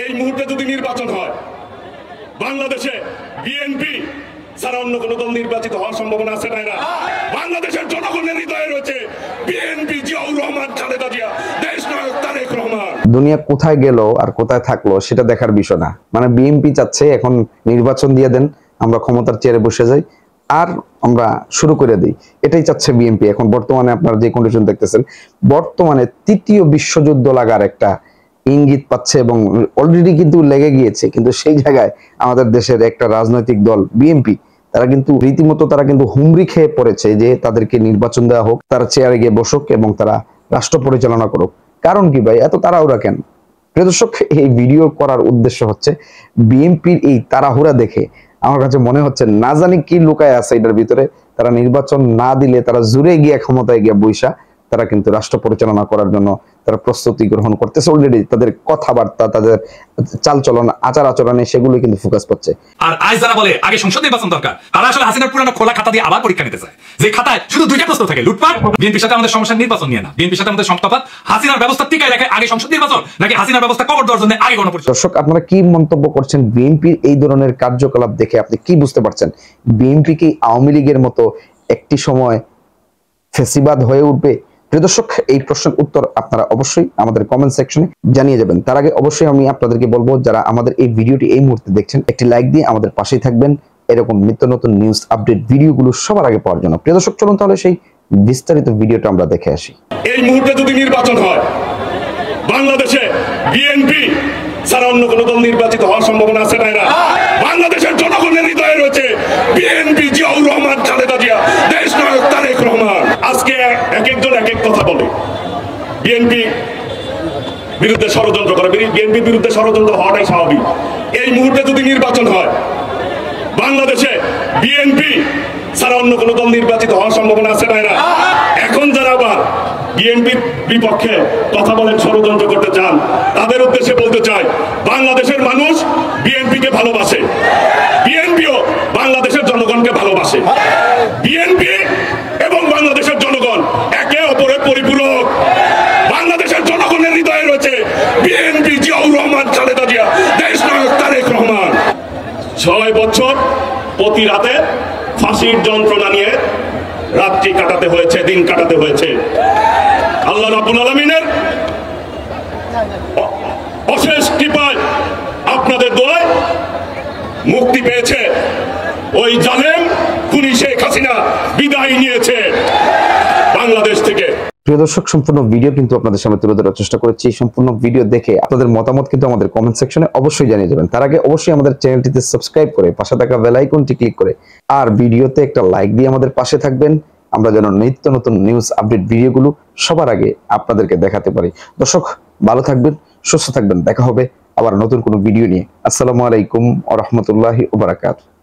এই মুহূর্তে যদি নির্বাচন হয় বাংলাদেশে বিএনপি ছাড়া অন্য কোন দল নির্বাচিত হওয়ার সম্ভাবনা আছে না? বাংলাদেশের জনগণের হৃদয়ে রয়েছে বিএনপি, জিয়াউর রহমান, খালেদা জিয়া, দেশনায়ক তারেক রহমান। দুনিয়া কোথায় গেল আর কোথায় থাকলো সেটা দেখার বিষয় না। মানে বিএনপি চাচ্ছে এখন নির্বাচন দিয়ে দেন, আমরা ক্ষমতার চেয়ারে বসে যাই আর আমরা শুরু করে দিই, এটাই চাচ্ছে বিএনপি। এখন বর্তমানে আপনারা যে কন্ডিশন দেখতেছেন, বর্তমানে তৃতীয় বিশ্বযুদ্ধ লাগার একটা ইঙ্গিত পাচ্ছে এবং অলরেডি কিন্তু লেগে গিয়েছে। কিন্তু সেই জায়গায় আমাদের দেশের একটা রাজনৈতিক দল বিএনপি, তারা কিন্তু রীতিমতো তারা কিন্তু হুমড়ি খেয়ে পড়েছে যে তাদেরকে নির্বাচন দেওয়া হোক, তারা চেয়ারে গিয়ে বসুক এবং তারা রাষ্ট্র পরিচালনা করুক। কারণ কি ভাই, এত তাড়াহুড়া কেন? প্রিয় দর্শক, এই ভিডিও করার উদ্দেশ্য হচ্ছে বিএনপির এই তাড়াহুড়া দেখে আমার কাছে মনে হচ্ছে না জানি কি লুকায় আছে এটার ভিতরে। তারা নির্বাচন না দিলে তারা জুড়ে গিয়ে ক্ষমতায় গিয়ে বৈশা তারা কিন্তু রাষ্ট্র পরিচালনা করার জন্য তারা প্রস্তুতি গ্রহণ করতেছে অলরেডি। তাদের কথাবার্তা, তাদের চালচলন, আচার আচরণে সেগুলো কিন্তু ফোকাস পাচ্ছে। আর আজ যারা বলে আগে সংসদ নির্বাচন দরকার, তারা আসলে হাসিনার পুরানো খোলা খাতা দিয়ে আবার পরীক্ষা নিতে চায়, যে খাতায় শুধু দুইটা প্রশ্ন থাকে, লুটপাট। বিএনপির সাথে আমাদের সমস্যা নির্বাচন নিয়ে না, বিএনপির সাথে আমাদের সংস্থাপাত, হাসিনার ব্যবস্থা টিকায় রাখে আগে সংসদ নির্বাচন নাকি হাসিনার ব্যবস্থা কবর দেওয়ার জন্য আগে গণপরিষদ। দর্শক, আপনারা কি মন্তব্য করছেন বিএনপির এই ধরনের কার্যকলাপ দেখে? আপনি কি বুঝতে পারছেন? বিএনপি কি আওয়ামী লীগের মতো একটি সময় ফেসিবাদ হয়ে উঠবে? প্রিয় দর্শক, এই প্রশ্নের উত্তর আপনারা অবশ্যই আমাদের কমেন্ট সেকশনে জানিয়ে যাবেন। তার আগে অবশ্যই আমি আপনাদেরকে বলবো, যারা আমাদের এই ভিডিওটি এই মুহূর্তে দেখছেন, একটি লাইক দিয়ে আমাদের পাশেই থাকবেন এরকম নিত্য নতুন নিউজ আপডেট ভিডিওগুলো সবার আগে পাওয়ার জন্য। প্রিয় দর্শক, চলুন তাহলে সেই বিস্তারিত ভিডিওটা আমরা দেখে আসি। এই মুহূর্তে যদি নির্বাচন হয় বাংলাদেশে বিএনপি ছাড়া অন্য কোন দল নির্বাচিত হওয়ার সম্ভাবনা আছে না? বাংলাদেশের জনগণের হৃদয়ে রয়েছে বিএনপি, জিয়াউর রহমান, খালেদা জিয়া, দেশনায়ক তারেক রহমান। আজকে এক একজন এক এক কথা বলে, বিএনপি বিরুদ্ধে ষড়যন্ত্র করে। বিএনপির বিরুদ্ধে ষড়যন্ত্র হওয়াটাই স্বাভাবিক। এই মুহূর্তে যদি নির্বাচন হয় বাংলাদেশে বিএনপি ছাড়া অন্য কোন দল নির্বাচিত হওয়ার সম্ভাবনা আছে না? এখন যারা আবার বিএনপির বিপক্ষে কথা বলেন, ষড়যন্ত্র করতে চান, তাদের উদ্দেশ্যে বলতে চাই, বাংলাদেশের মানুষ বিএনপিকে ভালোবাসে, বিএনপিও বাংলাদেশের জনগণকে ভালোবাসে। বিএনপি এবং বাংলাদেশের জনগণ একে অপরের পরিপূরক। বাংলাদেশের জনগণের হৃদয়ে রয়েছে বিএনপি, জিয়াউর রহমান, খালেদা জিয়া, দেশনায়ক তারেক রহমান। 6 বছর প্রতি রাতে ফাঁসির যন্ত্রণা নিয়ে রাত্রি কাটাতে হয়েছে, দিন কাটাতে হয়েছে। আল্লাহ রাব্বুল আলামিনের অশেষ কৃপায় আপনাদের দোয়ায় মুক্তি পেয়েছে ওই জালেম খুনি শেখ হাসিনা, বিদায় নিয়েছে বাংলাদেশ থেকে। প্রিয় দর্শক, সম্পূর্ণ ভিডিও কিন্তু আপনাদের সামনে তুলে ধরার চেষ্টা করেছি। সম্পূর্ণ ভিডিও দেখে আপনাদের মতামত কিন্তু আমাদের কমেন্ট সেকশনে অবশ্যই জানিয়ে যাবেন। তার আগে অবশ্যই আমাদের চ্যানেলটিতে সাবস্ক্রাইব করে পাশে থাকা বেল আইকনটি ক্লিক করে আর ভিডিওতে একটা লাইক দিয়ে আমাদের পাশে থাকবেন, আমরা যেন নিত্য নতুন নিউজ আপডেট ভিডিওগুলো সবার আগে আপনাদেরকে দেখাতে পারি। দর্শক, ভালো থাকবেন, সুস্থ থাকবেন। দেখা হবে আবার নতুন কোনো ভিডিও নিয়ে। আসসালামু আলাইকুম ওয়া রাহমাতুল্লাহি ওয়া বারাকাতুহু।